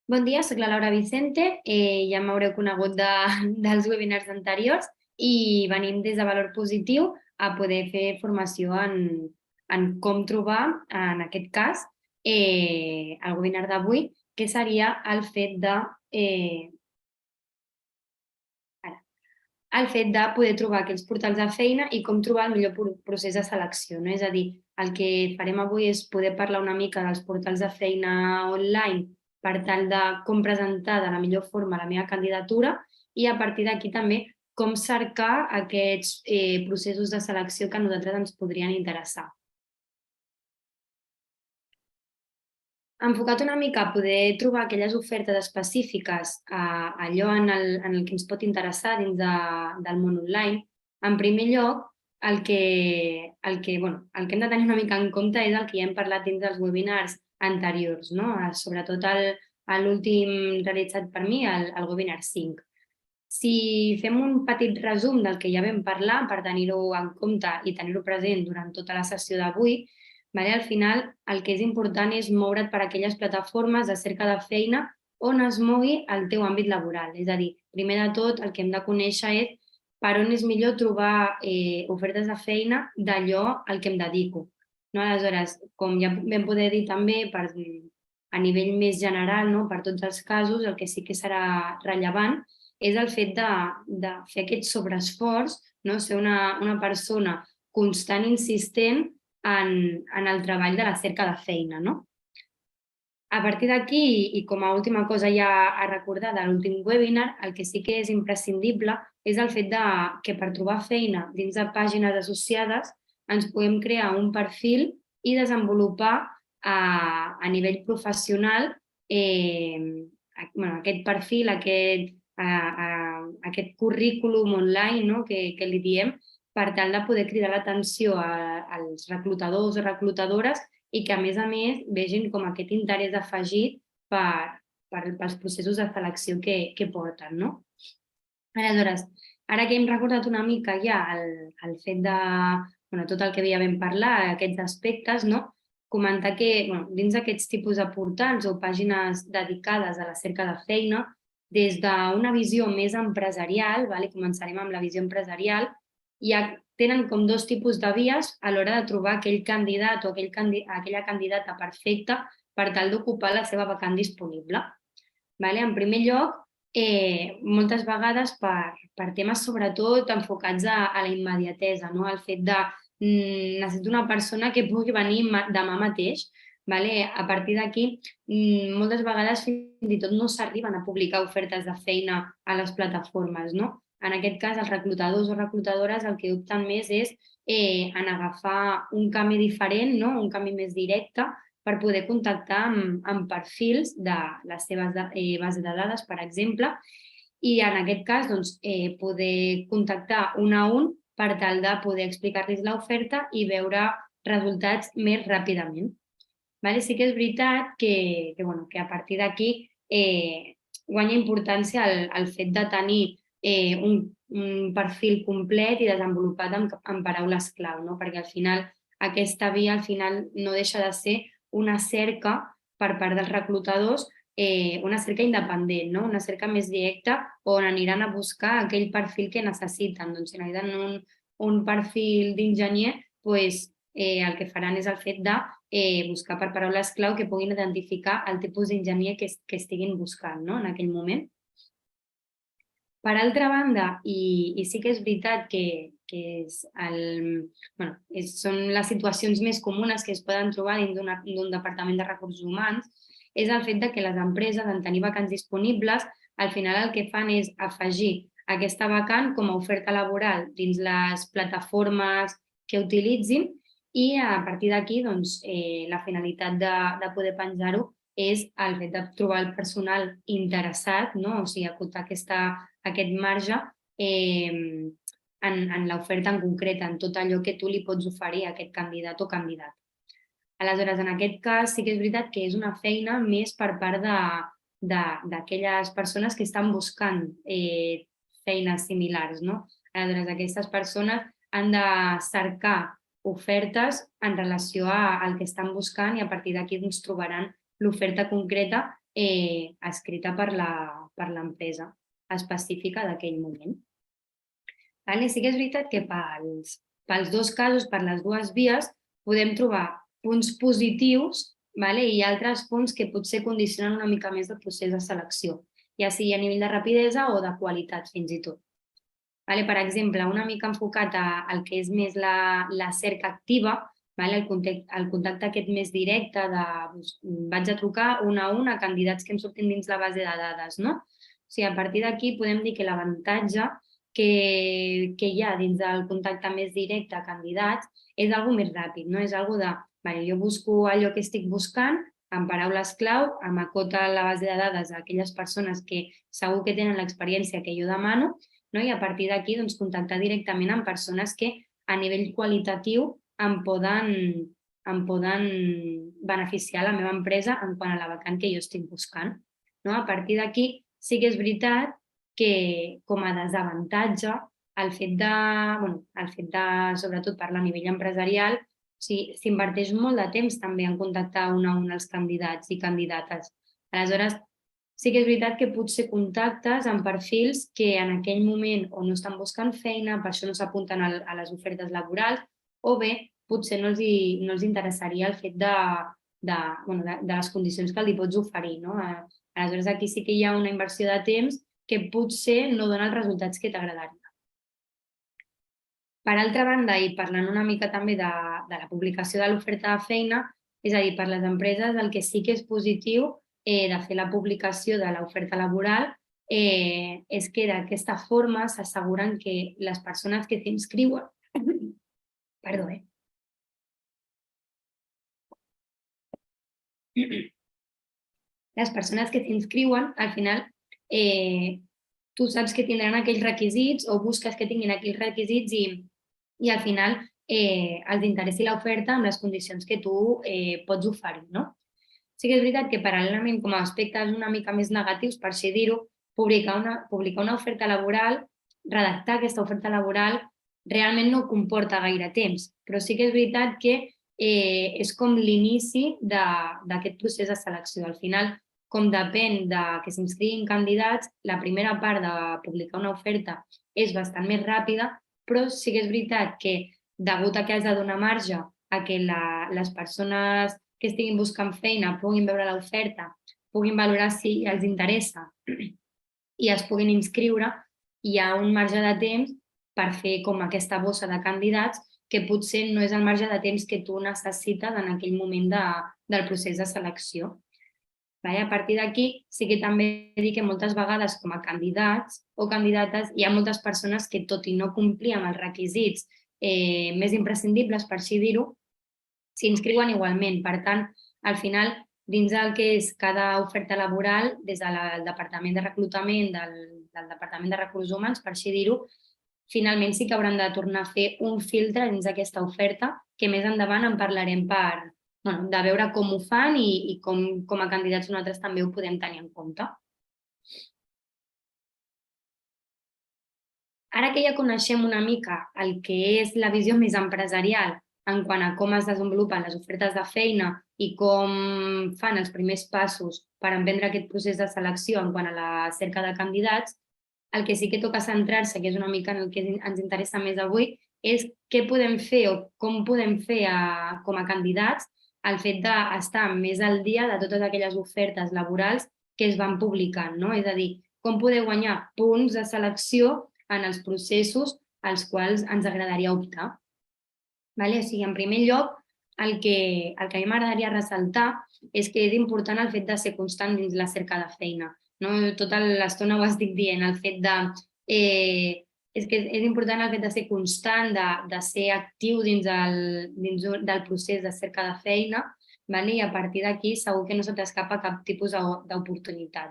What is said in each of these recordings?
Bon dia, soc la Laura Vicente, ja m'haureu conegut dels webinars anteriors i venim des de Valor Positiu a poder fer formació en com trobar, en aquest cas, el webinar d'avui, que seria el fet eh, el fet de poder trobar aquells portals de feina i com trobar el millor procés de selecció. No? És a dir, el que farem avui és poder parlar una mica dels portals de feina online per tal de com presentar de la millor forma la meva candidatura i a partir d'aquí també com cercar aquests processos de selecció que a nosaltres ens podrien interessar. Enfocat una mica a poder trobar aquelles ofertes específiques a allò en el que ens pot interessar dins del món online, en primer lloc, el que hem de tenir una mica en compte és el que ja hem parlat dins dels webinars anteriors, no? Sobretot l'últim realitzat per mi, el webinar 5. Si fem un petit resum del que ja vam parlar per tenir-ho en compte i tenir-ho present durant tota la sessió d'avui, al final el que és important és moure't per aquelles plataformes de cerca de feina on es mogui el teu àmbit laboral. És a dir, primer de tot el que hem de conèixer és per on és millor trobar ofertes de feina d'allò al que em dedico. Aleshores, com ja vam poder dir també a nivell més general, per tots els casos, el que sí que serà rellevant és el fet de fer aquest sobreesforç, ser una persona constant i insistent en el treball de la cerca de feina. A partir d'aquí, i com a última cosa ja a recordar de l'últim webinar, el que sí que és imprescindible és el fet que per trobar feina dins de pàgines associades ens puguem crear un perfil i desenvolupar a nivell professional aquest perfil, aquest currículum online que li diem, per tal de poder cridar l'atenció als reclutadors o reclutadores i que, a més, vegin com aquest interès afegit pels processos de selecció que porten. Aleshores, ara que hem recordat una mica ja el fet de tot el que ja vam parlar, aquests aspectes, comentar que dins d'aquests tipus de portals o pàgines dedicades a la cerca de feina, des d'una visió més empresarial, començarem amb la visió empresarial, ja tenen com dos tipus de vies a l'hora de trobar aquell candidat o aquella candidata perfecta per tal d'ocupar la seva vacant disponible. En primer lloc, moltes vegades per temes sobretot enfocats a la immediatesa, al fet de necessito una persona que pugui venir demà mateix. A partir d'aquí, moltes vegades fins i tot no s'arriben a publicar ofertes de feina a les plataformes. En aquest cas, els reclutadors o reclutadores el que opten més és en agafar un camí diferent, un camí més directe, per poder contactar amb perfils de les seves bases de dades, per exemple, i en aquest cas poder contactar un a un per tal de poder explicar-los l'oferta i veure resultats més ràpidament. Sí que és veritat que a partir d'aquí guanya importància el fet de tenir un perfil complet i desenvolupat en paraules clau, perquè al final aquesta via no deixa de ser una cerca per part dels reclutadors, una cerca independent, una cerca més directa on aniran a buscar aquell perfil que necessiten. Si necessiten un perfil d'enginyer, el que faran és el fet de buscar per paraules clau que puguin identificar el tipus d'enginyer que estiguin buscant en aquell moment. Per altra banda, i sí que és veritat que són les situacions més comunes que es poden trobar dins d'un departament de recursos humans, és el fet que les empreses, en tenir vacants disponibles, al final el que fan és afegir aquesta vacant com a oferta laboral dins les plataformes que utilitzin i a partir d'aquí la finalitat de poder penjar-ho és el fet de trobar el personal interessat, o sigui, acotar aquest marge en l'oferta en concret, en tot allò que tu li pots oferir a aquest candidat o candidata. Aleshores, en aquest cas sí que és veritat que és una feina més per part d'aquelles persones que estan buscant feines similars. Aleshores, aquestes persones han de cercar ofertes en relació al que estan buscant i a partir d'aquí trobaran l'oferta concreta escrita per l'empresa específica d'aquell moment. Sí que és veritat que pels dos casos, per les dues vies, podem trobar punts positius i altres punts que potser condicionen una mica més el procés de selecció, ja sigui a nivell de rapidesa o de qualitat fins i tot. Per exemple, una mica enfocat al que és més la cerca activa, el contacte aquest més directe de vaig a trucar un a un a candidats que em surtin dins la base de dades. O sigui, a partir d'aquí podem dir que l'avantatge que hi ha dins del contacte més directe a candidats és algo més ràpid, no? És algo de, jo busco allò que estic buscant, amb paraules clau, m'acota la base de dades a aquelles persones que segur que tenen l'experiència que jo demano, i a partir d'aquí contactar directament amb persones que a nivell qualitatiu em poden beneficiar la meva empresa en quant a la vacant que jo estic buscant. A partir d'aquí sí que és veritat que com a desavantatge el fet de, sobretot parlar a nivell empresarial, s'inverteix molt de temps també en contactar un a un els candidats i candidates. Aleshores, sí que és veritat que potser contactes amb perfils que en aquell moment o no estan buscant feina, per això no s'apunten a les ofertes laborals, o bé potser no els interessaria el fet de les condicions que li pots oferir. Aleshores, aquí sí que hi ha una inversió de temps que potser no dona els resultats que t'agradaria. Per altra banda, i parlant una mica també de la publicació de l'oferta de feina, és a dir, per les empreses el que sí que és positiu de fer la publicació de l'oferta laboral és que d'aquesta forma s'asseguren que les persones que s'inscriuen les persones que s'inscriuen, al final, tu saps que tindran aquells requisits o busques que tinguin aquells requisits i al final els interessi l'oferta amb les condicions que tu pots oferir. Sí que és veritat que paral·lelament, com a aspectes una mica més negatius, per així dir-ho, publicar una oferta laboral, redactar aquesta oferta laboral, realment no comporta gaire temps, però sí que és veritat que és com l'inici d'aquest procés de selecció. Al final, com depèn que s'inscriguin candidats, la primera part de publicar una oferta és bastant més ràpida, però sí que és veritat que, degut a que has de donar marge a que les persones que estiguin buscant feina puguin veure l'oferta, puguin valorar si els interessa i es puguin inscriure, hi ha un marge de temps per fer com aquesta bossa de candidats que potser no és el marge de temps que tu necessites en aquell moment del procés de selecció. A partir d'aquí sí que també dic que moltes vegades com a candidats o candidates hi ha moltes persones que tot i no complir amb els requisits més imprescindibles, per així dir-ho, s'inscriuen igualment. Per tant, al final, dins del que és cada oferta laboral, des del Departament de Reclutament, del Departament de Recursos Humans, per així dir-ho, finalment sí que hauran de tornar a fer un filtre dins d'aquesta oferta, que més endavant en parlarem de veure com ho fan i com a candidats nosaltres també ho podem tenir en compte. Ara que ja coneixem una mica el que és la visió més empresarial en quant a com es desenvolupen les ofertes de feina i com fan els primers passos per emprendre aquest procés de selecció en quant a la cerca de candidats, el que sí que toca centrar-se, que és una mica en el que ens interessa més avui, és què podem fer o com podem fer com a candidats el fet d'estar més al dia de totes aquelles ofertes laborals que es van publicant. És a dir, com poder guanyar punts de selecció en els processos als quals ens agradaria optar. O sigui, en primer lloc, el que a mi m'agradaria ressaltar és que és important el fet de ser constant dins la cerca de feina. Tota l'estona ho estic dient, el fet de... És que és important el fet de ser constant, de ser actiu dins del procés de cerca de feina, i a partir d'aquí segur que no se t'escapa cap tipus d'oportunitat.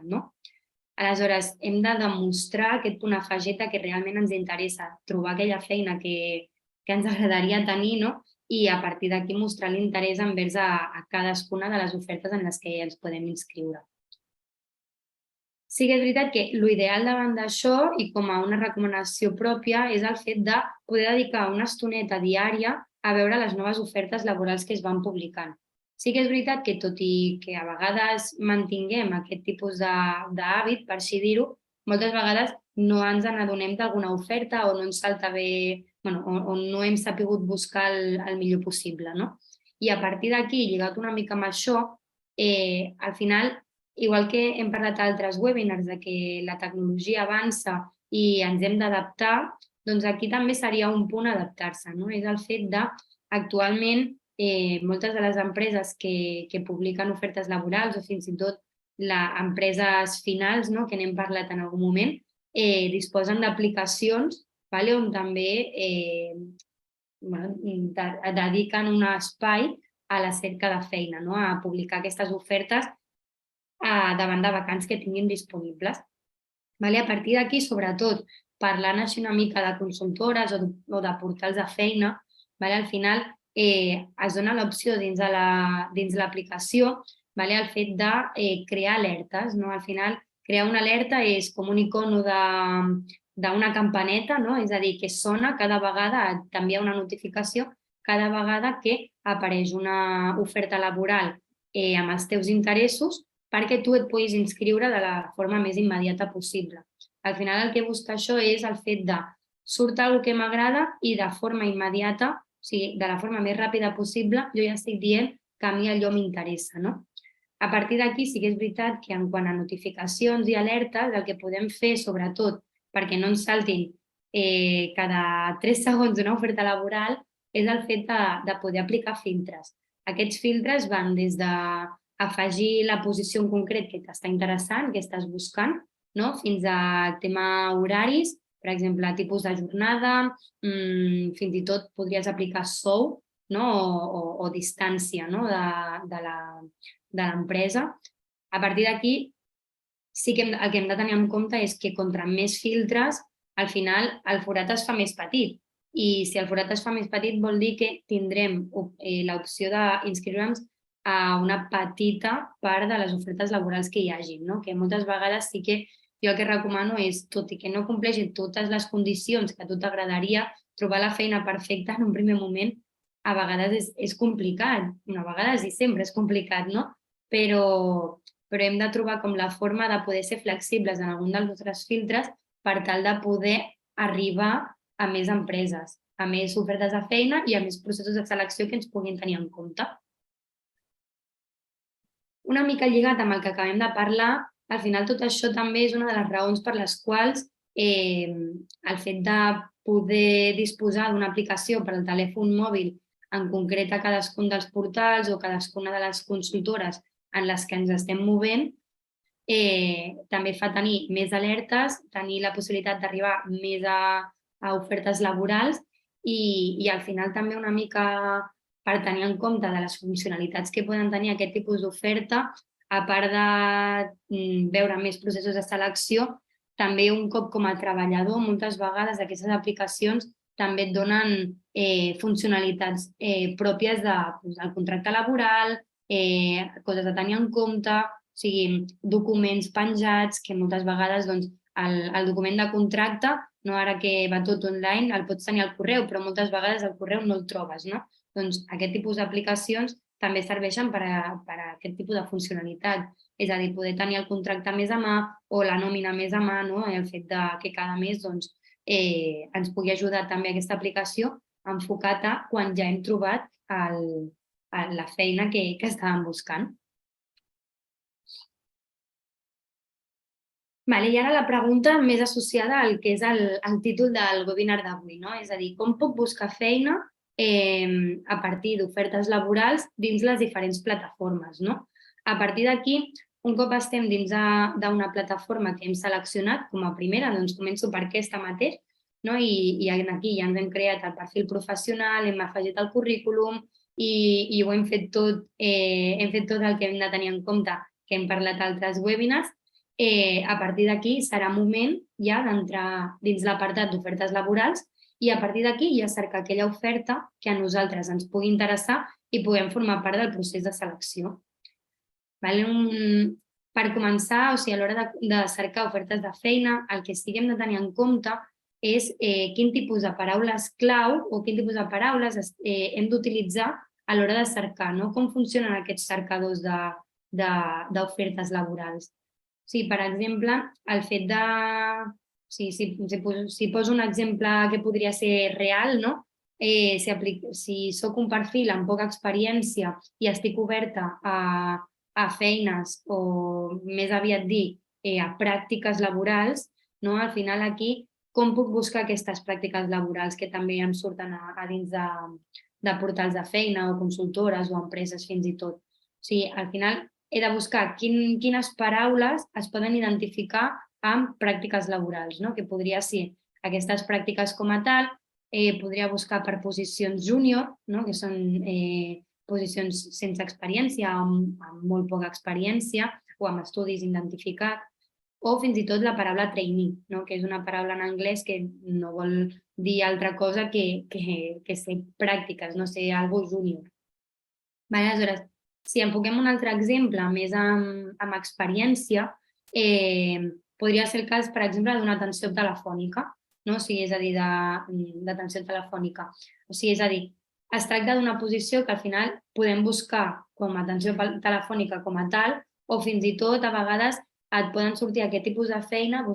Aleshores, hem de demostrar aquest punt afegit que realment ens interessa trobar aquella feina que ens agradaria tenir i a partir d'aquí mostrar l'interès envers a cadascuna de les ofertes en les que ens podem inscriure. Sí que és veritat que l'ideal davant d'això i com a una recomanació pròpia és el fet de poder dedicar una estoneta diària a veure les noves ofertes laborals que es van publicant. Sí que és veritat que tot i que a vegades mantinguem aquest tipus d'hàbit, per així dir-ho, moltes vegades no ens n'adonem d'alguna oferta o no ens salta bé, o no hem sapigut buscar el millor possible, no? I a partir d'aquí, lligat una mica amb això, al final, igual que hem parlat a altres webinars de que la tecnologia avança i ens hem d'adaptar, doncs aquí també seria un punt adaptar-se, no? És el fet de, actualment, moltes de les empreses que publiquen ofertes laborals o fins i tot empreses finals, no?, que n'hem parlat en algun moment, disposen d'aplicacions on també dediquen un espai a la cerca de feina, no?, a publicar aquestes ofertes davant de vacants que tinguin disponibles. A partir d'aquí, sobretot, parlant així una mica de consultores o de portals de feina, al final es dona l'opció dins l'aplicació el fet de crear alertes. Al final, crear una alerta és com un icono d'una campaneta, és a dir, que sona cada vegada, t'envia una notificació cada vegada que apareix una oferta laboral amb els teus interessos perquè tu et puguis inscriure de la forma més immediata possible. Al final el que busca això és el fet de surt alguna cosa que m'agrada i de forma immediata, o sigui, de la forma més ràpida possible, jo ja estic dient que a mi allò m'interessa, no? A partir d'aquí sí que és veritat que en quant a notificacions i alertes, el que podem fer, sobretot, perquè no ens saltin cada 3 segons una oferta laboral, és el fet de poder aplicar filtres. Aquests filtres van des d'afegir la posició en concret que t'està interessant, que estàs buscant, fins a tema horaris, per exemple, tipus de jornada, fins i tot podries aplicar sou o distància de l'empresa. A partir d'aquí, sí que el que hem de tenir en compte és que contra més filtres, al final el forat es fa més petit. I si el forat es fa més petit vol dir que tindrem l'opció d'inscriure'ns a una petita part de les ofertes laborals que hi hagin, que moltes vegades sí que jo el que recomano és, tot i que no compleixi totes les condicions que a tu t'agradaria, trobar la feina perfecta en un primer moment a vegades és complicat. A vegades i sempre és complicat, no? Però hem de trobar com la forma de poder ser flexibles en algun dels nostres filtres per tal de poder arribar a més empreses, a més ofertes de feina i a més processos de selecció que ens puguin tenir en compte. Una mica lligat amb el que acabem de parlar, al final tot això també és una de les raons per les quals el fet de poder disposar d'una aplicació per al telèfon mòbil, en concret a cadascun dels portals o cadascuna de les consultores en les que ens estem movent, també fa tenir més alertes, tenir la possibilitat d'arribar més a ofertes laborals i al final també una mica per tenir en compte de les funcionalitats que poden tenir aquest tipus d'oferta, a part de veure més processos de selecció, també un cop com a treballador, moltes vegades aquestes aplicacions també et donen funcionalitats pròpies del contracte laboral, coses a tenir en compte, o sigui, documents penjats, que moltes vegades el document de contracte, ara que va tot online, el pots tenir al correu, però moltes vegades al correu no el trobes, no? Doncs aquest tipus d'aplicacions també serveixen per a aquest tipus de funcionalitat. És a dir, poder tenir el contracte més a mà o la nòmina més a mà, i el fet que cada mes ens pugui ajudar també aquesta aplicació enfocat a quan ja hem trobat la feina que estàvem buscant. I ara la pregunta més associada al que és el títol del webinar d'avui, és a dir, com puc buscar feina a partir d'ofertes laborals dins les diferents plataformes. A partir d'aquí, un cop estem dins d'una plataforma que hem seleccionat com a primera, doncs començo per aquesta mateix, i aquí ja ens hem creat el perfil professional, hem afegit el currículum i ho hem fet tot el que hem de tenir en compte, que hem parlat a altres webinars. A partir d'aquí serà moment ja d'entrar dins l'apartat d'ofertes laborals i a partir d'aquí ja cercar aquella oferta que a nosaltres ens pugui interessar i puguem formar part del procés de selecció. Per començar, a l'hora de cercar ofertes de feina, el que sí que hem de tenir en compte és quin tipus de paraules clau o quin tipus de paraules hem d'utilitzar a l'hora de cercar, no? Com funcionen aquests cercadors d'ofertes laborals. Sí, per exemple, el fet de... Si poso un exemple que podria ser real, no? Si sóc un perfil amb poca experiència i estic oberta a feines o més aviat dir a pràctiques laborals, no? Al final aquí com puc buscar aquestes pràctiques laborals que també em surten a dins de portals de feina o consultores o empreses fins i tot. O sigui, al final he de buscar quines paraules es poden identificar amb pràctiques laborals, no? Que podria ser aquestes pràctiques com a tal, podria buscar per posicions júnior, no? Que són posicions sense experiència, amb molt poca experiència o amb estudis identificats, o fins i tot la paraula trainee, no? Que és una paraula en anglès que no vol dir altra cosa que ser pràctiques, no ser algo júnior. Aleshores, si enfoquem un altre exemple més amb experiència, podria ser el cas, per exemple, d'una atenció telefònica, no? O sigui, és a dir, d'atenció telefònica. O sigui, és a dir, es tracta d'una posició que al final podem buscar com a atenció telefònica com a tal, o fins i tot a vegades et poden sortir aquest tipus de feina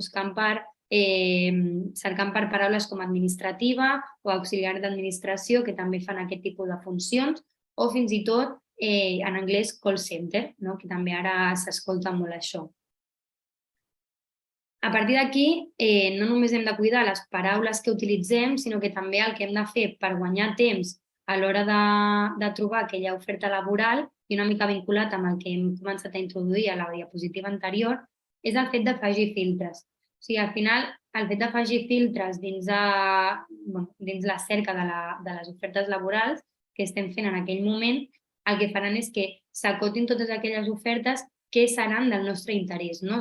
cercant per paraules com administrativa o auxiliar d'administració, que també fan aquest tipus de funcions, o fins i tot en anglès call center, no? Que també ara s'escolta molt això. A partir d'aquí, no només hem de cuidar les paraules que utilitzem, sinó que també el que hem de fer per guanyar temps a l'hora de trobar aquella oferta laboral, i una mica vinculat amb el que hem començat a introduir a la diapositiva anterior, és el fet d'afegir filtres. O sigui, al final, el fet d'afegir filtres dins la cerca de les ofertes laborals que estem fent en aquell moment, el que faran és que s'acotin totes aquelles ofertes que seran del nostre interès, no?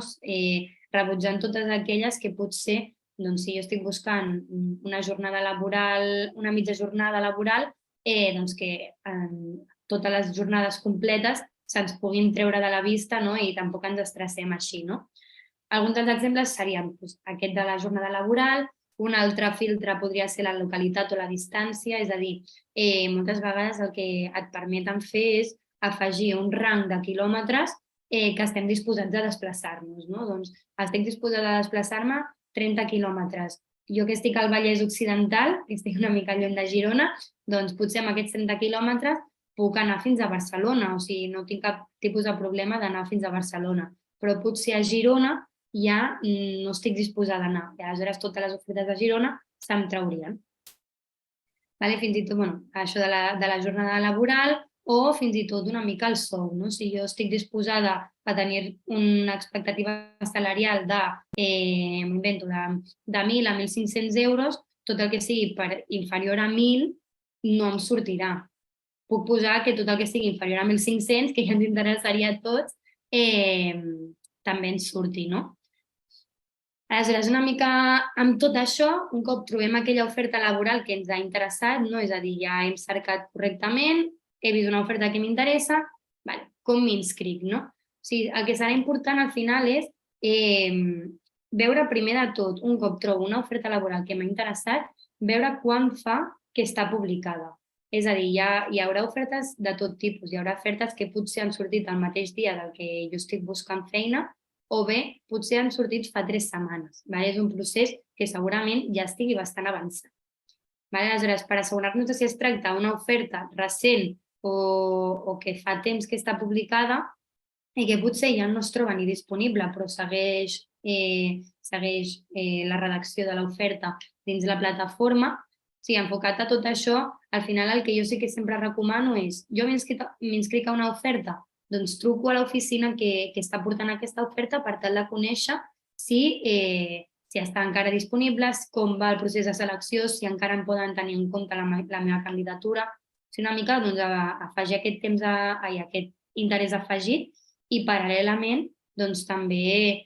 Rebutjant totes aquelles que potser, doncs, si jo estic buscant una jornada laboral, una mitja jornada laboral, doncs que totes les jornades completes se'ns puguin treure de la vista, no? I tampoc ens estressem així, no? Alguns dels exemples serien aquest de la jornada laboral, un altre filtre podria ser la localitat o la distància, és a dir, moltes vegades el que et permeten fer és afegir un rang de quilòmetres que estem disposats a desplaçar-nos, no? Doncs estic disposada a desplaçar-me 30 quilòmetres. Jo que estic al Vallès Occidental, que estic una mica lluny de Girona, doncs potser amb aquests 30 quilòmetres puc anar fins a Barcelona, o sigui, no tinc cap tipus de problema d'anar fins a Barcelona, però potser a Girona ja no estic disposada a anar. I aleshores totes les ofertes de Girona se'm traurien. Fins i tot, això de la jornada laboral o fins i tot una mica el sou. Si jo estic disposada a tenir una expectativa salarial de 1.000 a 1.500 euros, tot el que sigui inferior a 1.000 no em sortirà. Puc posar que tot el que sigui inferior a 1.500, que ja ens interessaria a tots, també ens surti, no? Aleshores, una mica amb tot això, un cop trobem aquella oferta laboral que ens ha interessat, no? És a dir, ja hem cercat correctament, he vist una oferta que m'interessa, com m'inscric, no? O sigui, el que serà important al final és veure primer de tot, un cop trobo una oferta laboral que m'ha interessat, veure quan fa que està publicada. És a dir, hi haurà ofertes de tot tipus, hi haurà ofertes que potser han sortit el mateix dia del que jo estic buscant feina, o bé potser han sortit fa 3 setmanes. És un procés que segurament ja estigui bastant avançat. Aleshores, per assegurar-nos de si es tracta d'una oferta recent o que fa temps que està publicada i que potser ja no es troba ni disponible, però segueix la redacció de l'oferta dins la plataforma, enfocat a tot això, al final el que jo sí que sempre recomano és, jo m'inscric a una oferta, doncs truco a l'oficina que està portant aquesta oferta per tal de conèixer si està encara disponible, com va el procés de selecció, si encara em poden tenir en compte la meva candidatura, una mica afegir aquest interès afegit i paral·lelament també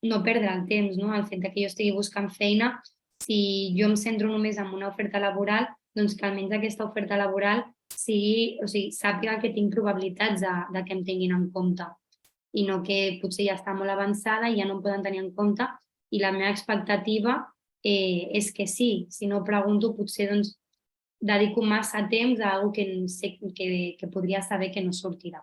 no perdre el temps, el fet que jo estigui buscant feina. Si jo em centro només en una oferta laboral, doncs que almenys aquesta oferta laboral sàpiga que tinc probabilitats de que em tinguin en compte i no que potser ja està molt avançada i ja no em poden tenir en compte i la meva expectativa és que sí. Si no pregunto, potser dedico massa temps a alguna que podria saber que no sortirà.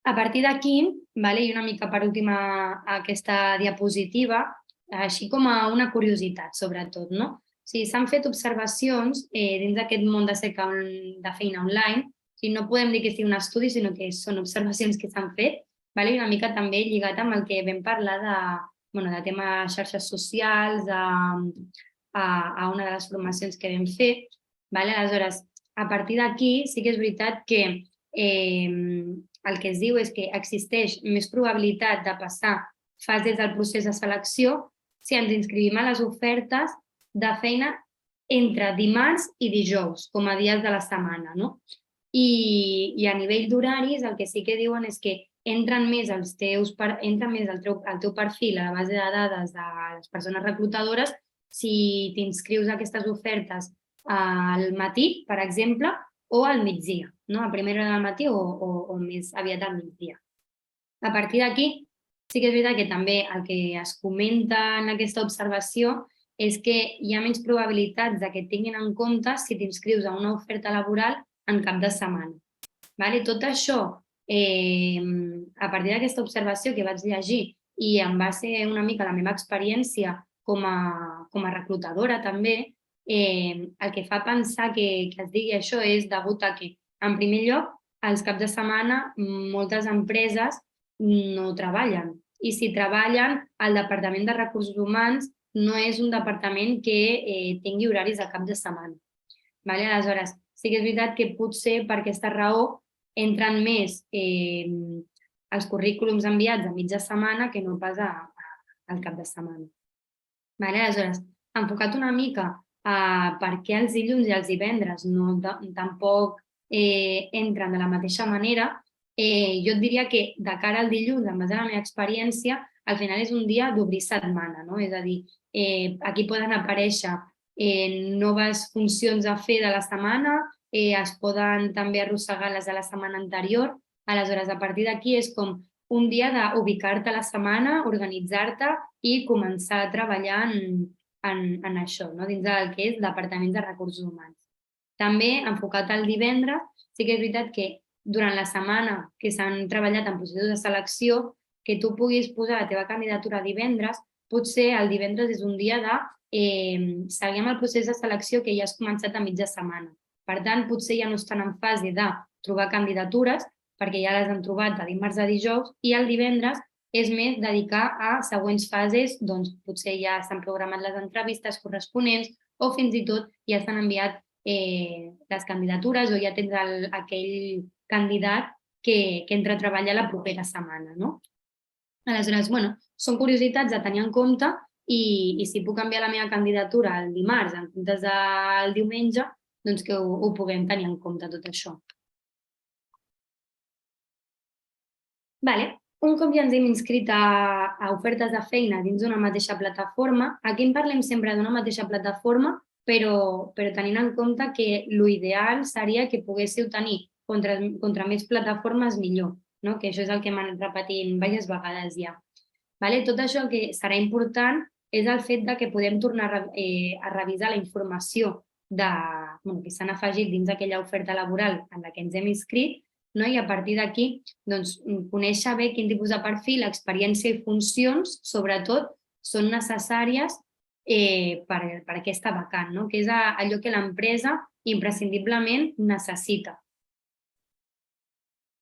A partir d'aquí, i una mica per última aquesta diapositiva, així com a una curiositat, sobretot, no? O sigui, s'han fet observacions dins d'aquest món de cerca de feina online, o sigui, no podem dir que sigui un estudi, sinó que són observacions que s'han fet, i una mica també lligat amb el que vam parlar de tema xarxes socials, a una de les formacions que vam fer. Aleshores, a partir d'aquí sí que és veritat que el que es diu és que existeix més probabilitat de passar fases del procés de selecció si ens inscrivim a les ofertes de feina entre dimarts i dijous, com a dies de la setmana, no? I a nivell d'horaris el que sí que diuen és que entra més el teu perfil a la base de dades de les persones reclutadores si t'inscrius a aquestes ofertes al matí, per exemple, o al migdia, no? A primera hora del matí o més aviat al migdia. A partir d'aquí, sí que és veritat que també el que es comenta en aquesta observació és que hi ha menys probabilitats de que et tinguin en compte si t'inscrius a una oferta laboral en cap de setmana. Tot això, a partir d'aquesta observació que vaig llegir i en base una mica a la meva experiència com a reclutadora també, el que fa pensar que es digui això és degut a que, en primer lloc, als caps de setmana moltes empreses no treballen. I si treballen, el Departament de Recursos Humans no és un departament que tingui horaris de cap de setmana. Aleshores, sí que és veritat que potser per aquesta raó entren més els currículums enviats a mitja setmana que no pas al cap de setmana. Aleshores, enfocat una mica a per què els dilluns i els divendres tampoc entren de la mateixa manera, jo et diria que de cara al dilluns, en base a la meva experiència, al final és un dia d'obrir setmana, no? És a dir, aquí poden aparèixer noves funcions a fer de la setmana, es poden també arrossegar les de la setmana anterior. Aleshores, a partir d'aquí és com un dia d'ubicar-te a la setmana, organitzar-te i començar a treballar en això, dins del que és Departament de Recursos Humans. També, enfocat al divendres, sí que és veritat que durant la setmana que s'han treballat en processos de selecció, que tu puguis posar la teva candidatura divendres, potser el divendres és un dia de seguir amb el procés de selecció que ja has començat a mitja setmana. Per tant, potser ja no estan en fase de trobar candidatures, perquè ja les han trobat de dimarts a dijous, i el divendres és més dedicar a següents fases, doncs potser ja s'han programat les entrevistes corresponents o fins i tot ja s'han enviat les candidatures o ja tens aquell candidat que entra a treballar la propera setmana, no? Aleshores, són curiositats a tenir en compte i si puc canviar la meva candidatura el dimarts en comptes del diumenge, doncs que ho puguem tenir en compte tot això. Un cop ja ens hem inscrit a ofertes de feina dins d'una mateixa plataforma, aquí en parlem sempre d'una mateixa plataforma, però tenint en compte que l'ideal seria que poguéssiu tenir contra més plataformes millor, que això és el que hem anat repetint diverses vegades ja. Tot això el que serà important és el fet que podem tornar a revisar la informació que s'han afegit dins d'aquella oferta laboral en la que ens hem inscrit i a partir d'aquí conèixer bé quin tipus de perfil, experiència i funcions, sobretot, són necessàries per aquesta vacant, que és allò que l'empresa imprescindiblement necessita.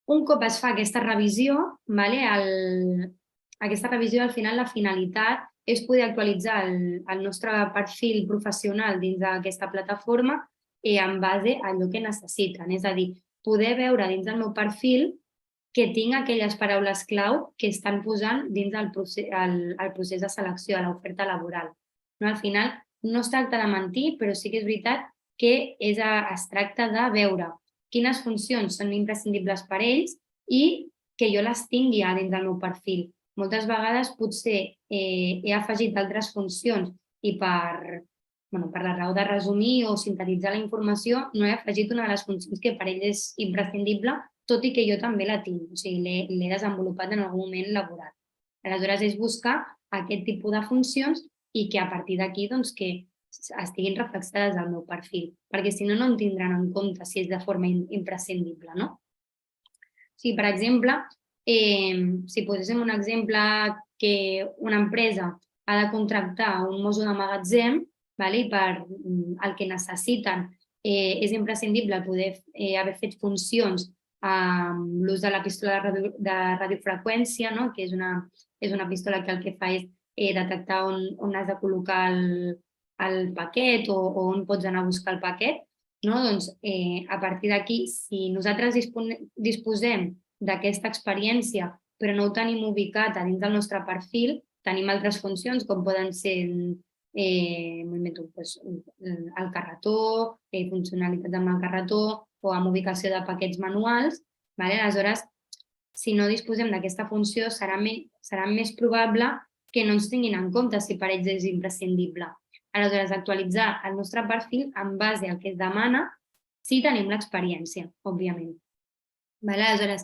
Un cop es fa aquesta revisió, al final la finalitat és poder actualitzar el nostre perfil professional dins d'aquesta plataforma en base a allò que necessiten. És a dir, poder veure dins del meu perfil que tinc aquelles paraules clau que estan posant dins el procés de selecció, de l'oferta laboral. Al final, no es tracta de mentir, però sí que és veritat que es tracta de veure quines funcions són imprescindibles per ells i que jo les tingui dins del meu perfil. Moltes vegades potser he afegit altres funcions i per la raó de resumir o sintetitzar la informació no he afegit una de les funcions que per ell és imprescindible, tot i que jo també la tinc, o sigui, l'he desenvolupat en algun moment laboral. Aleshores, és buscar aquest tipus de funcions i que a partir d'aquí que estiguin reflexades al meu perfil, perquè si no, no en tindran en compte si és de forma imprescindible, no? Si, per exemple, si poséssim un exemple que una empresa ha de contractar un mosso de magatzem, i per el que necessiten és imprescindible poder haver fet funcions amb l'ús de la pistola de radiofreqüència, que és una pistola que el que fa és detectar on has de col·locar el paquet o on pots anar a buscar el paquet. Doncs, a partir d'aquí, si nosaltres disposem d'aquesta experiència però no ho tenim ubicat a dins del nostre perfil, tenim altres funcions com poden ser el carretó, funcionalitats amb el carretó o amb ubicació de paquets manuals. Aleshores, si no disposem d'aquesta funció, serà més probable que no ens tinguin en compte si per ells és imprescindible. Aleshores, actualitzar el nostre perfil en base al que es demana si tenim l'experiència, òbviament. Aleshores,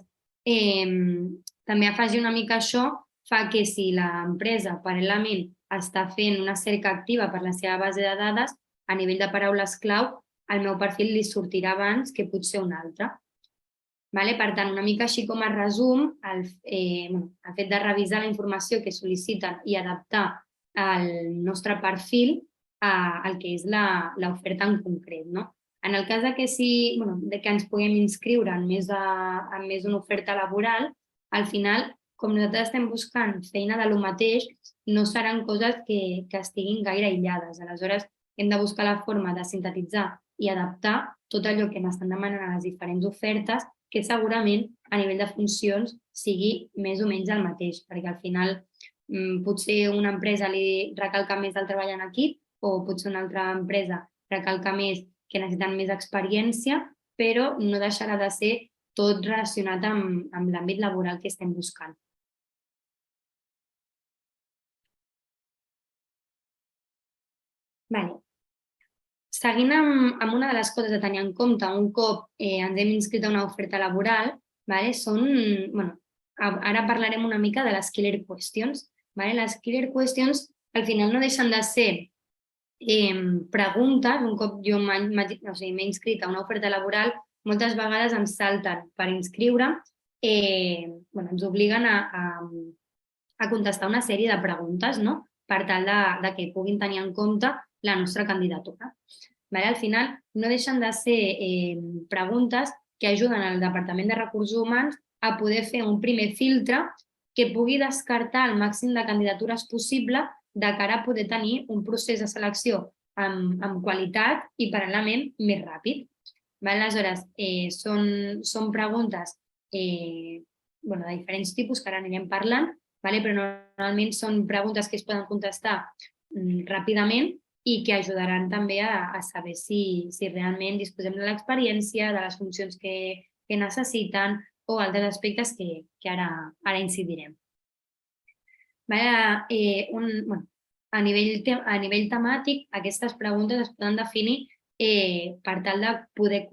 també afegir una mica això fa que si l'empresa paral·lelament està fent una cerca activa per la seva base de dades, a nivell de paraules clau, al meu perfil li sortirà abans que potser un altre. Per tant, una mica així com a resum, el fet de revisar la informació que sol·liciten i adaptar el nostre perfil al que és l'oferta en concret. En el cas que ens puguem inscriure en més d'una oferta laboral, al final, com nosaltres estem buscant feina de lo mateix, no seran coses que estiguin gaire aïllades. Aleshores, hem de buscar la forma de sintetitzar i adaptar tot allò que m'estan demanant a les diferents ofertes, que segurament a nivell de funcions sigui més o menys el mateix, perquè al final potser una empresa li recalca més el treball en equip o potser una altra empresa recalca més que necessiten més experiència, però no deixarà de ser tot relacionat amb l'àmbit laboral que estem buscant. Seguint amb una de les coses a tenir en compte un cop ens hem inscrit a una oferta laboral, ara parlarem una mica de les killer questions. Les killer questions al final no deixen de ser preguntes. Un cop jo m'he inscrit a una oferta laboral, moltes vegades em salten per inscriure, ens obliguen a contestar una sèrie de preguntes per tal que puguin tenir en compte la nostra candidatura. Al final, no deixen de ser preguntes que ajuden al Departament de Recursos Humans a poder fer un primer filtre que pugui descartar el màxim de candidatures possible de cara a poder tenir un procés de selecció amb qualitat i paral·lelament més ràpid. Aleshores, són preguntes de diferents tipus que ara anirem parlant, però normalment són preguntes que es poden contestar ràpidament i que ajudaran també a saber si realment disposem de l'experiència, de les funcions que necessiten o altres aspectes que ara incidirem. A nivell temàtic, aquestes preguntes es poden definir per tal de poder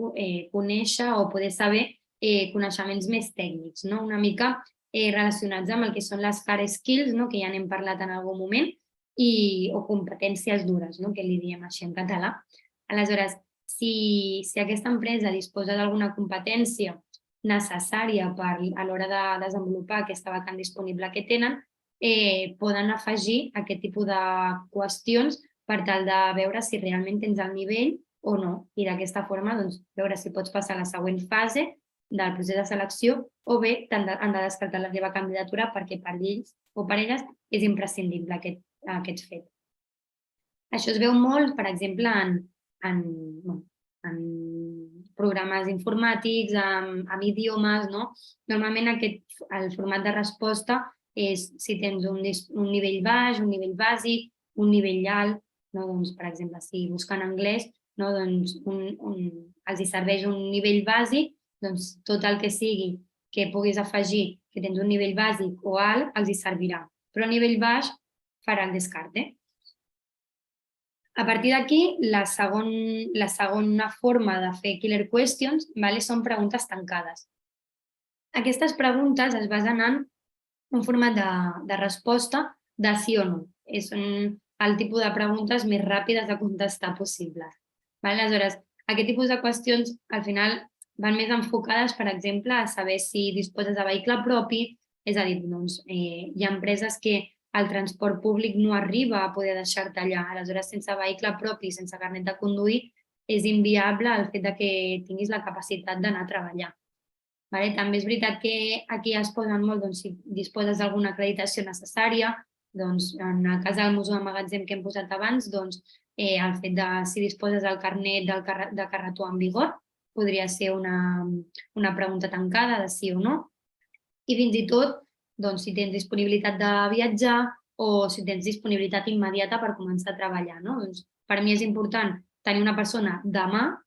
conèixer o poder saber coneixements més tècnics, una mica relacionats amb el que són les hard skills, que ja n'hem parlat en algun moment, o competències dures, que li diem així en català. Aleshores, si aquesta empresa disposa d'alguna competència necessària a l'hora de desenvolupar aquesta vacant disponible que tenen, poden afegir aquest tipus de qüestions per tal de veure si realment tens el nivell o no, i d'aquesta forma veure si pots passar a la següent fase del procés de selecció o bé han de descartar la teva candidatura perquè per ells o per elles és imprescindible aquest fet. Això es veu molt, per exemple, en programes informàtics, amb idiomes. Normalment el format de resposta és si tens un nivell baix, un nivell bàsic, un nivell alt. Per exemple, si busquen anglès, els serveix un nivell bàsic, tot el que sigui que puguis afegir que tens un nivell bàsic o alt els servirà, però a nivell baix farà el descarte. A partir d'aquí, la segona forma de fer killer questions són preguntes tancades. Aquestes preguntes es basen en un format de resposta de sí o no. el tipus de preguntes més ràpides de contestar possibles. Aleshores, aquest tipus de qüestions al final van més enfocades, per exemple, a saber si disposes de vehicle propi, és a dir, doncs, hi ha empreses que el transport públic no arriba a poder deixar-te allà. Aleshores, sense vehicle propi, sense carnet de conduir, és inviable el fet que tinguis la capacitat d'anar a treballar. També és veritat que aquí es posen molt si disposes d'alguna acreditació necessària, doncs en el cas del museu de magatzem que hem posat abans, el fet de si disposes del carnet de carretó en vigor podria ser una pregunta tancada de sí o no. I fins i tot si tens disponibilitat de viatjar o si tens disponibilitat immediata per començar a treballar. Per mi és important tenir una persona demà,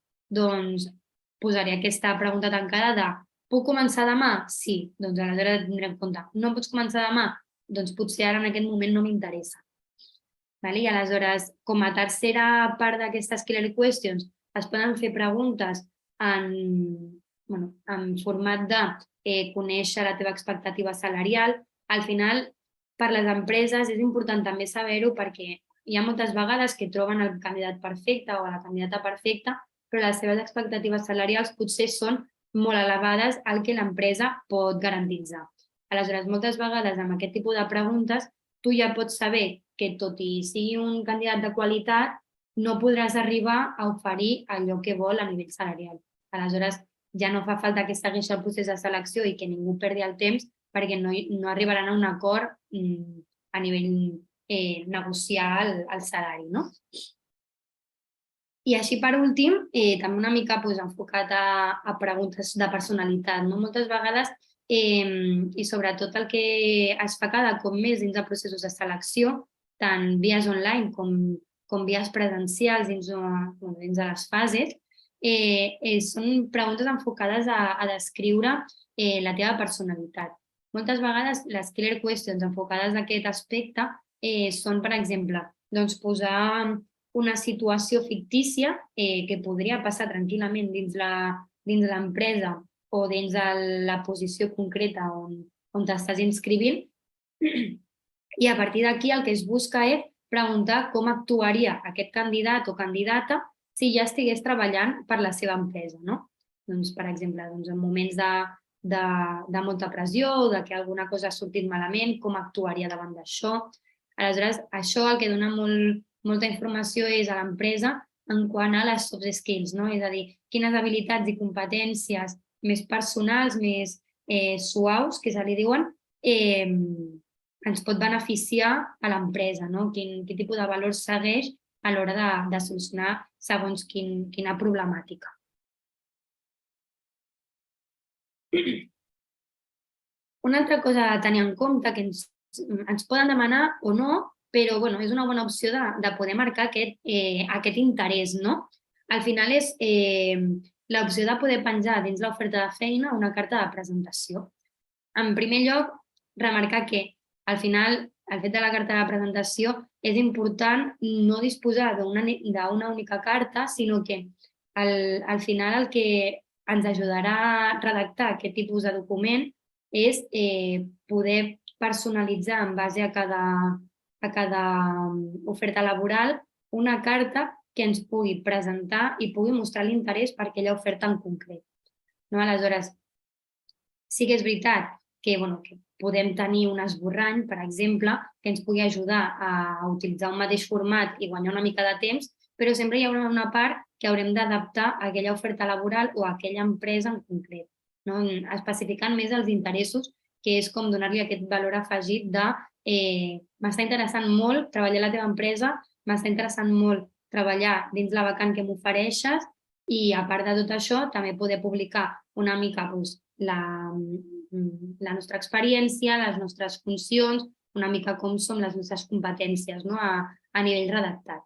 posaré aquesta pregunta tancada de puc començar demà? Sí, aleshores tindré en compte. No pots començar demà? Doncs potser ara en aquest moment no m'interessa. I aleshores, com a tercera part d'aquestes killer questions, es poden fer preguntes en format de conèixer la teva expectativa salarial. Al final, per les empreses és important també saber-ho perquè hi ha moltes vegades que troben el candidat perfecte o la candidata perfecta, però les seves expectatives salarials potser són molt elevades al que l'empresa pot garantitzar. Aleshores, moltes vegades amb aquest tipus de preguntes tu ja pots saber que tot i sigui un candidat de qualitat no podràs arribar a oferir allò que vol a nivell salarial. Aleshores, ja no fa falta que segueixi el procés de selecció i que ningú perdi el temps perquè no arribaran a un acord a nivell negociar el salari. I així, per últim, també una mica enfocat a preguntes de personalitat. Moltes vegades, i sobretot el que es fa cada cop més dins de processos de selecció, tant vies online com vies presencials dins de les fases, són preguntes enfocades a descriure la teva personalitat. Moltes vegades les killer questions enfocades a aquest aspecte són, per exemple, posar una situació fictícia que podria passar tranquil·lament dins l'empresa o dins de la posició concreta on t'estàs inscrivint, i a partir d'aquí el que es busca és preguntar com actuaria aquest candidat o candidata si ja estigués treballant per la seva empresa. Per exemple, en moments de molta pressió o que alguna cosa ha sortit malament, com actuaria davant d'això. Aleshores, això el que dona molta informació és a l'empresa en quant a les soft skills, és a dir, quines habilitats i competències més personals, més suaus, que se li diuen, ens pot beneficiar a l'empresa, quin tipus de valors segueix a l'hora de solucionar segons quina problemàtica. Una altra cosa a tenir en compte que ens poden demanar o no, però és una bona opció de poder marcar aquest interès. Al final és l'opció de poder penjar dins l'oferta de feina una carta de presentació. En primer lloc, remarcar que al final el fet de la carta de presentació és important no disposar d'una única carta, sinó que al final el que ens ajudarà a redactar aquest tipus de document és poder personalitzar en base a cada oferta laboral una carta que ens pugui presentar i pugui mostrar l'interès per aquella oferta en concret. Aleshores, sí que és veritat que podem tenir un esborrany, per exemple, que ens pugui ajudar a utilitzar un mateix format i guanyar una mica de temps, però sempre hi haurà una part que haurem d'adaptar a aquella oferta laboral o a aquella empresa en concret, especificant més els interessos, que és com donar-li aquest valor afegit de m'està interessant molt treballar a la teva empresa, m'està interessant molt treballar dins la vacant que m'ofereixes i, a part de tot això, també poder publicar una mica la nostra experiència, les nostres funcions, una mica com són les nostres competències a nivell redactat.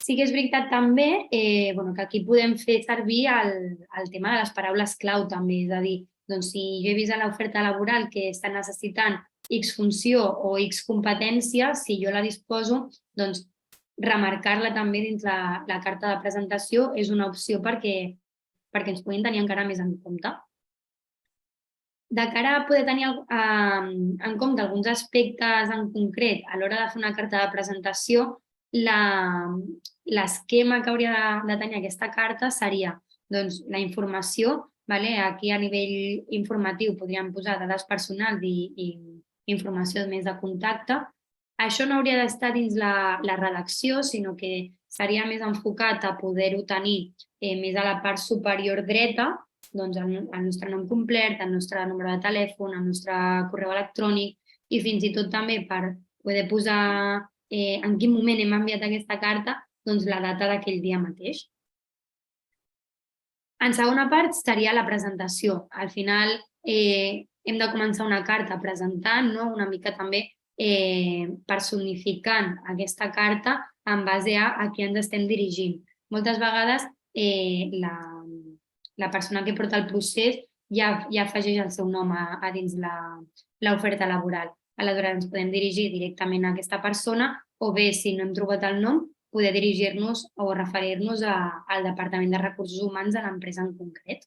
Sí que és veritat també que aquí podem fer servir el tema de les paraules clau també, és a dir, si jo he vist a l'oferta laboral que està necessitant X funció o X competència, si jo la disposo, remarcar-la també dins la carta de presentació és una opció perquè ens puguin tenir encara més en compte. de cara a poder tenir en compte alguns aspectes en concret a l'hora de fer una carta de presentació, l'esquema que hauria de tenir aquesta carta seria doncs, la informació. Aquí a nivell informatiu podríem posar dades personals i informació més de contacte. Això no hauria d'estar dins la redacció, sinó que seria més enfocat a poder-ho tenir més a la part superior dreta, doncs el nostre nom complet, el nostre número de telèfon, el nostre correu electrònic i fins i tot també per poder posar en quin moment hem enviat aquesta carta, doncs la data d'aquell dia mateix. En segona part seria la presentació. Al final hem de començar una carta presentant, una mica també personificant aquesta carta en base a qui ens estem dirigint. Moltes vegades la persona que porta el procés ja afegeix el seu nom a dins l'oferta laboral. Aleshores ens podem dirigir directament a aquesta persona o bé, si no hem trobat el nom, poder dirigir-nos o referir-nos al Departament de Recursos Humans de l'empresa en concret.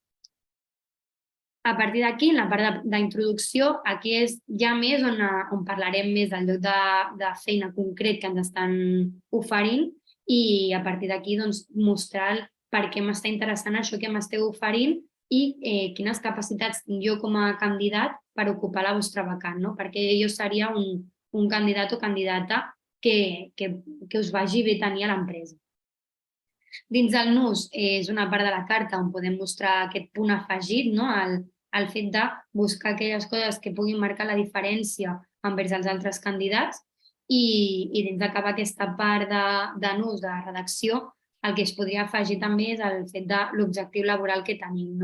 A partir d'aquí, en la part d'introducció, aquí és ja més on parlarem més del lloc de feina concret que ens estan oferint i a partir d'aquí mostrar per què m'està interessant això que m'esteu oferint i quines capacitats tinc jo com a candidat per ocupar la vostra vacant, perquè jo seria un candidat o candidata que us vagi bé tenir a l'empresa. Dins del nus és una part de la carta on podem mostrar aquest punt afegit, el fet de buscar aquelles coses que puguin marcar la diferència envers els altres candidats i dins d'acabar aquesta part de nus, de redacció, el que es podria afegir també és el fet de l'objectiu laboral que tenim.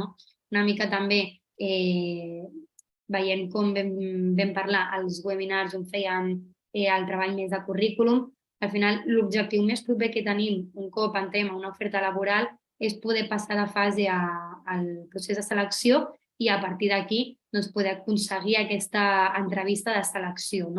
Una mica també veient com vam parlar als webinars on fèiem el treball més de currículum, al final l'objectiu més proper que tenim un cop entrem a una oferta laboral és poder passar de fase al procés de selecció i a partir d'aquí poder aconseguir aquesta entrevista de selecció.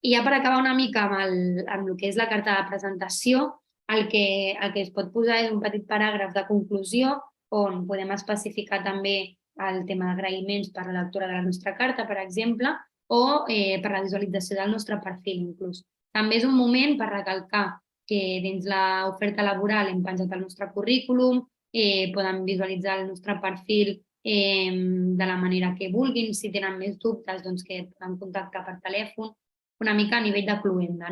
I ja per acabar una mica amb el que és la carta de presentació, el que es pot posar és un petit paràgraf de conclusió on podem especificar també el tema d'agraïments per la lectura de la nostra carta, per exemple, o per la visualització del nostre perfil inclús. També és un moment per recalcar que dins l'oferta laboral hem penjat el nostre currículum, poden visualitzar el nostre perfil de la manera que vulguin, si tenen més dubtes que poden contactar per telèfon, una mica a nivell de cluenda.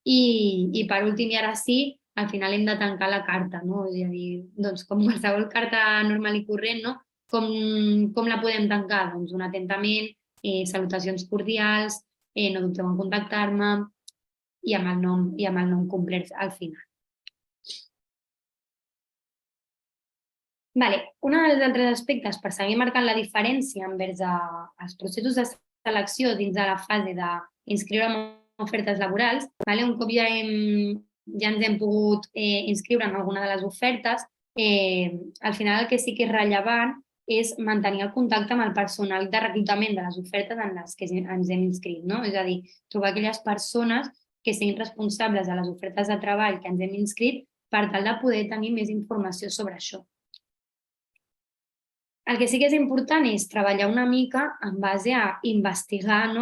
I per últim, i ara sí, al final hem de tancar la carta, és a dir, com qualsevol carta normal i corrent, com la podem tancar? Un atentament, salutacions cordials, no dubteu en contactar-me i amb el nom complet al final. Un dels altres aspectes per seguir marcant la diferència envers els processos de selecció dins de la fase d'inscriure en ofertes laborals, un cop ja ens hem pogut inscriure en alguna de les ofertes, al final el que sí que és rellevant és mantenir el contacte amb el personal de reclutament de les ofertes en les que ens hem inscrit. És a dir, trobar aquelles persones que siguin responsables de les ofertes de treball que ens hem inscrit per tal de poder tenir més informació sobre això. El que sí que és important és treballar una mica en base a investigar,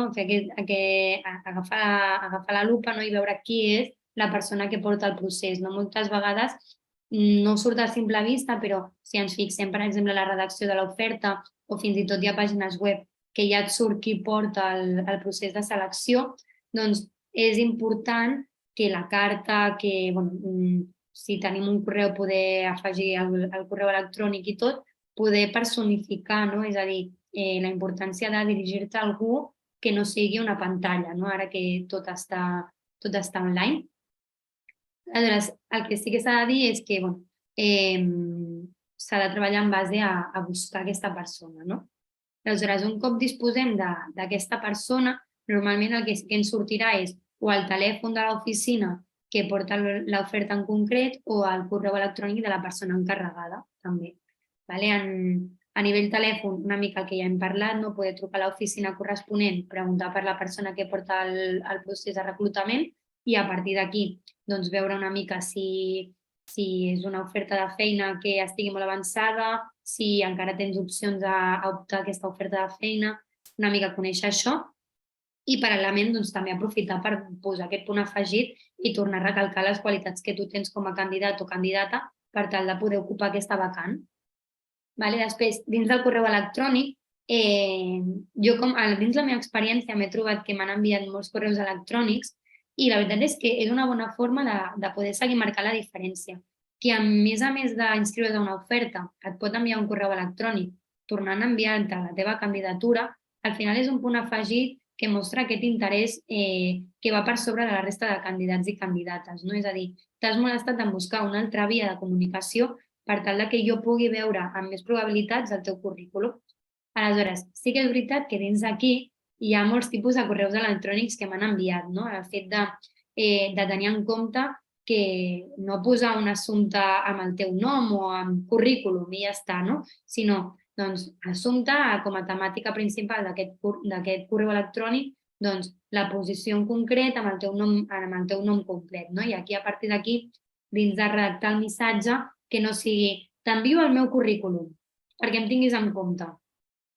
agafar la lupa i veure qui és la persona que porta el procés. Moltes vegades no surt a simple vista, però si ens fixem, per exemple, a la redacció de l'oferta o fins i tot hi ha pàgines web que ja et surt qui porta el procés de selecció, doncs és important que la carta, si tenim un correu, poder afegir el correu electrònic i tot, poder personificar, és a dir, la importància de dirigir-te a algú que no sigui una pantalla, ara que tot està online. Aleshores, el que sí que s'ha de dir és que s'ha de treballar en base a buscar aquesta persona. Aleshores, un cop disposem d'aquesta persona, normalment el que ens sortirà és o el telèfon de l'oficina que porta l'oferta en concret o el correu electrònic de la persona encarregada, també. A nivell telèfon, una mica el que ja hem parlat, poder trucar a l'oficina corresponent, preguntar per la persona que porta el procés de reclutament i a partir d'aquí veure una mica si si és una oferta de feina que estigui molt avançada, si encara tens opcions a optar a aquesta oferta de feina, una mica conèixer això i paral·lelament doncs, també aprofitar per posar aquest punt afegit i tornar a recalcar les qualitats que tu tens com a candidat o candidata per tal de poder ocupar aquesta vacant. Vale? Després, dins del correu electrònic, jo dins la meva experiència m'he trobat que m'han enviat molts correus electrònics i la veritat és que és una bona forma de poder seguir marcant la diferència. Que a més d'inscriure's a una oferta et pot enviar un correu electrònic tornant a enviar-te la teva candidatura, al final és un punt afegit que mostra aquest interès que va per sobre de la resta de candidats i candidates. No? És a dir, t'has molestat en buscar una altra via de comunicació per tal que jo pugui veure amb més probabilitats el teu currículum. Aleshores, sí que és veritat que dins d'aquí hi ha molts tipus de correus electrònics que m'han enviat. No? El fet de tenir en compte que no posar un assumpte amb el teu nom o amb currículum i ja està, no? Sinó doncs, assumpte com a temàtica principal d'aquest correu electrònic, doncs, la posició en concret amb el teu nom complet. No? I aquí, a partir d'aquí, dins de redactar el missatge, que no sigui t'envio el meu currículum perquè em tinguis en compte,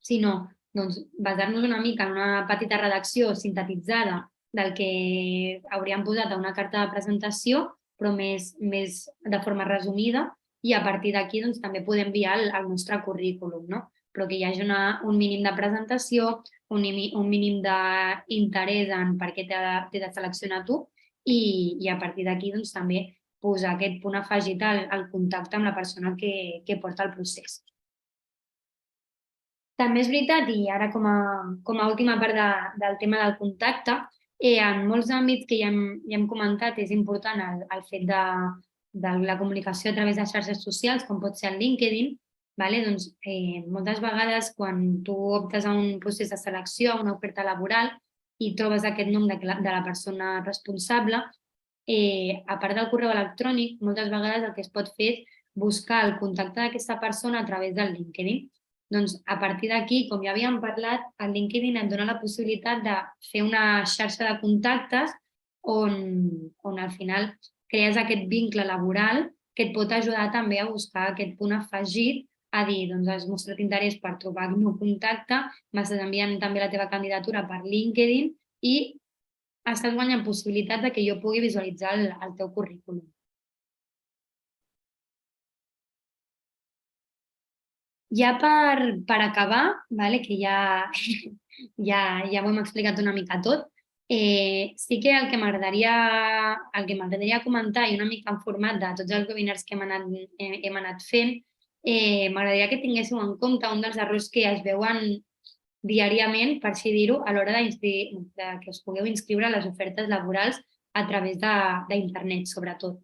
sinó doncs, basar-nos una mica en una petita redacció sintetitzada del que hauríem posat a una carta de presentació, però més de forma resumida, i a partir d'aquí doncs, també podem enviar el nostre currículum, no? Però que hi hagi un mínim de presentació, un mínim d'interès en per què t'he de seleccionar tu i a partir d'aquí doncs, també posar aquest punt afegit al contacte amb la persona que porta el procés. També és veritat, i ara com a última part del tema del contacte, en molts àmbits que ja hem comentat és important el fet de la comunicació a través de xarxes socials, com pot ser el LinkedIn. Doncs, moltes vegades quan tu optes a un procés de selecció, a una oferta laboral, i trobes aquest nom de la persona responsable, a part del correu electrònic, moltes vegades el que es pot fer és buscar el contacte d'aquesta persona a través del LinkedIn. Doncs a partir d'aquí, com ja havíem parlat, el LinkedIn et dona la possibilitat de fer una xarxa de contactes on al final crees aquest vincle laboral que et pot ajudar també a buscar aquest punt afegit, a dir, doncs has mostrat interès per trobar el meu contacte, m'estàs enviant també la teva candidatura per LinkedIn i estàs guanyant possibilitat de que jo pugui visualitzar el teu currículum. Ja per acabar, que ja ho hem explicat una mica tot, sí que el que m'agradaria comentar i una mica en format de tots els webinars que hem anat fent, m'agradaria que tinguéssiu en compte un dels errors que es veuen diàriament, per així dir-ho, a l'hora que us pugueu inscriure a les ofertes laborals a través d'internet, sobretot.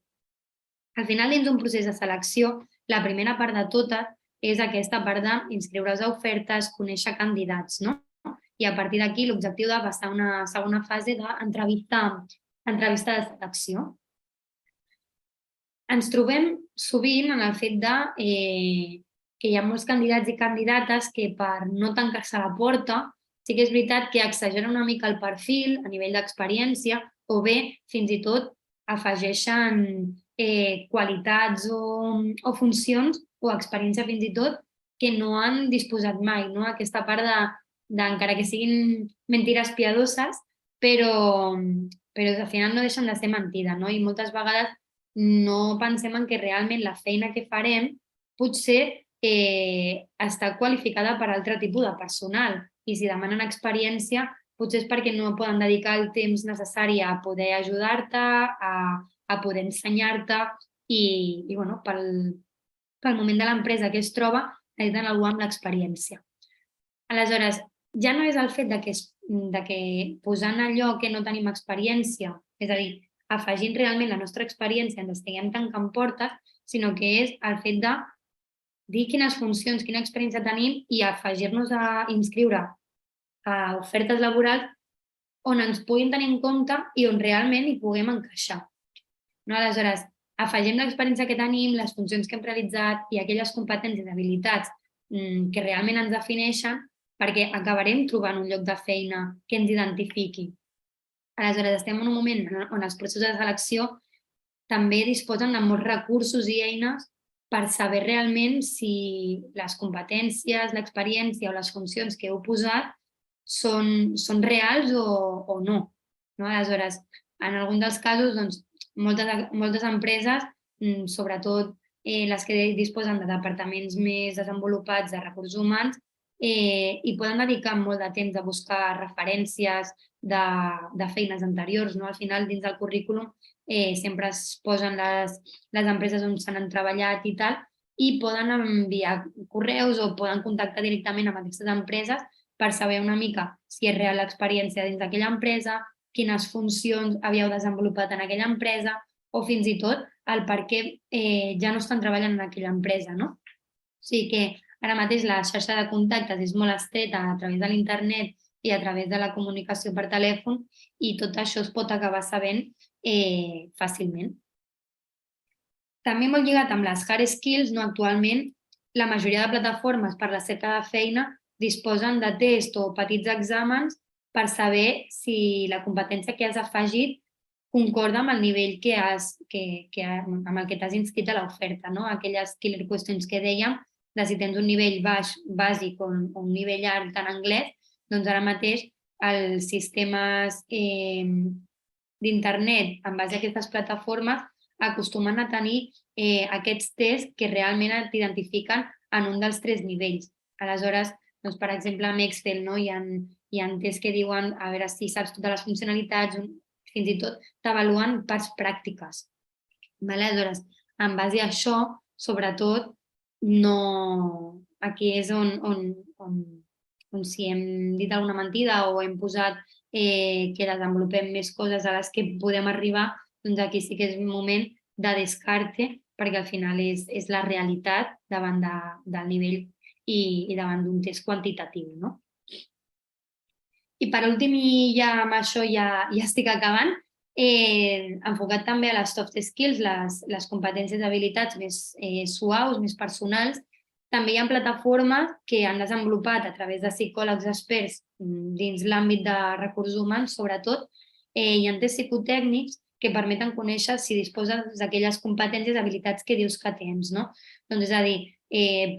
Al final, dins d'un procés de selecció, la primera part de totes és aquesta part d'inscriure's a ofertes, conèixer candidats, no? I a partir d'aquí l'objectiu de passar a una segona fase d'entrevista de selecció. Ens trobem sovint en el fet que hi ha molts candidats i candidates que per no tancar-se la porta sí que és veritat que exageren una mica el perfil a nivell d'experiència o bé fins i tot afegeixen qualitats o funcions o experiència fins i tot que no han disposat mai. No? Aquesta part encara que siguin mentires piadoses, però al final no deixen de ser mentida. No? I moltes vegades no pensem en que realment la feina que farem potser està qualificada per altre tipus de personal i si demanen experiència potser és perquè no poden dedicar el temps necessari a poder ajudar-te, a poder ensenyar-te i pel moment de l'empresa que es troba necessiten algú amb l'experiència. Aleshores, ja no és el fet de que posant allò que no tenim experiència, és a dir, afegint realment la nostra experiència ens estiguem tancant portes, sinó que és el fet de dir quines funcions, quina experiència tenim i afegir-nos a inscriure a ofertes laborals on ens puguin tenir en compte i on realment hi puguem encaixar. Aleshores, afegim l'experiència que tenim, les funcions que hem realitzat i aquelles competències i habilitats que realment ens defineixen perquè acabarem trobant un lloc de feina que ens identifiqui. Aleshores, estem en un moment on els processos de selecció també disposen de molts recursos i eines per saber realment si les competències, l'experiència o les funcions que heu posat són reals o no. Aleshores, en algun dels casos, doncs, moltes empreses, sobretot les que disposen de departaments més desenvolupats de recursos humans, hi poden dedicar molt de temps a buscar referències de feines anteriors. Al final, dins del currículum, sempre es posen les empreses on s'han treballat i tal, i poden enviar correus o poden contactar directament amb aquestes empreses per saber una mica si és real l'experiència dins d'aquella empresa, quines funcions havíeu desenvolupat en aquella empresa o fins i tot el per què ja no estan treballant en aquella empresa. O sigui que ara mateix la xarxa de contactes és molt estreta a través de l'internet i a través de la comunicació per telèfon i tot això es pot acabar sabent fàcilment. També molt lligat amb les hard skills, actualment la majoria de plataformes per la cerca de feina disposen de tests o petits exàmens per saber si la competència que has afegit concorda amb el nivell amb el que t'has inscrit a l'oferta. Aquelles killer questions que dèiem, de si tens un nivell baix, bàsic o un nivell alt en anglès, doncs ara mateix els sistemes d'internet en base a aquestes plataformes acostumen a tenir aquests tests que realment t'identifiquen en un dels 3 nivells. Aleshores, doncs, per exemple, amb Excel hi ha tests que diuen a veure si saps totes les funcionalitats, fins i tot t'avaluen parts pràctiques. Aleshores, en base a això, sobretot, aquí és on si hem dit alguna mentida o hem posat que desenvolupem més coses a les que podem arribar, doncs aquí sí que és un moment de descarte, perquè al final és la realitat davant del nivell i davant d'un test quantitatiu. I per últim, i ja amb això ja estic acabant, enfocat també a les soft skills, les competències i habilitats més suaus, més personals, també hi ha plataformes que han desenvolupat a través de psicòlegs experts dins l'àmbit de recursos humans, sobretot, hi ha tests psicotècnics que permeten conèixer si disposes d'aquelles competències i habilitats que dius que tens. Doncs és a dir,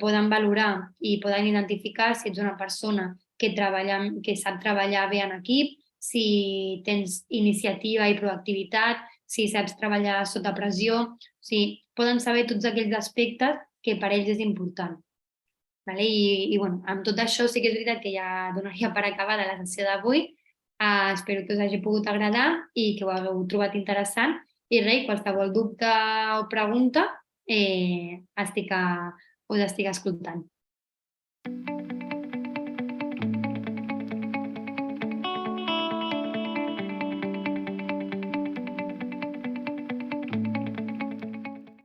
poden valorar i poden identificar si ets una persona que sap treballar bé en equip, si tens iniciativa i proactivitat, si saps treballar sota pressió, poden saber tots aquells aspectes que per ells és important. I amb tot això sí que és veritat que ja donaria per acabada la sessió d'avui. Espero que us hagi pogut agradar i que ho hagueu trobat interessant. I res, qualsevol dubte o pregunta us estic escoltant.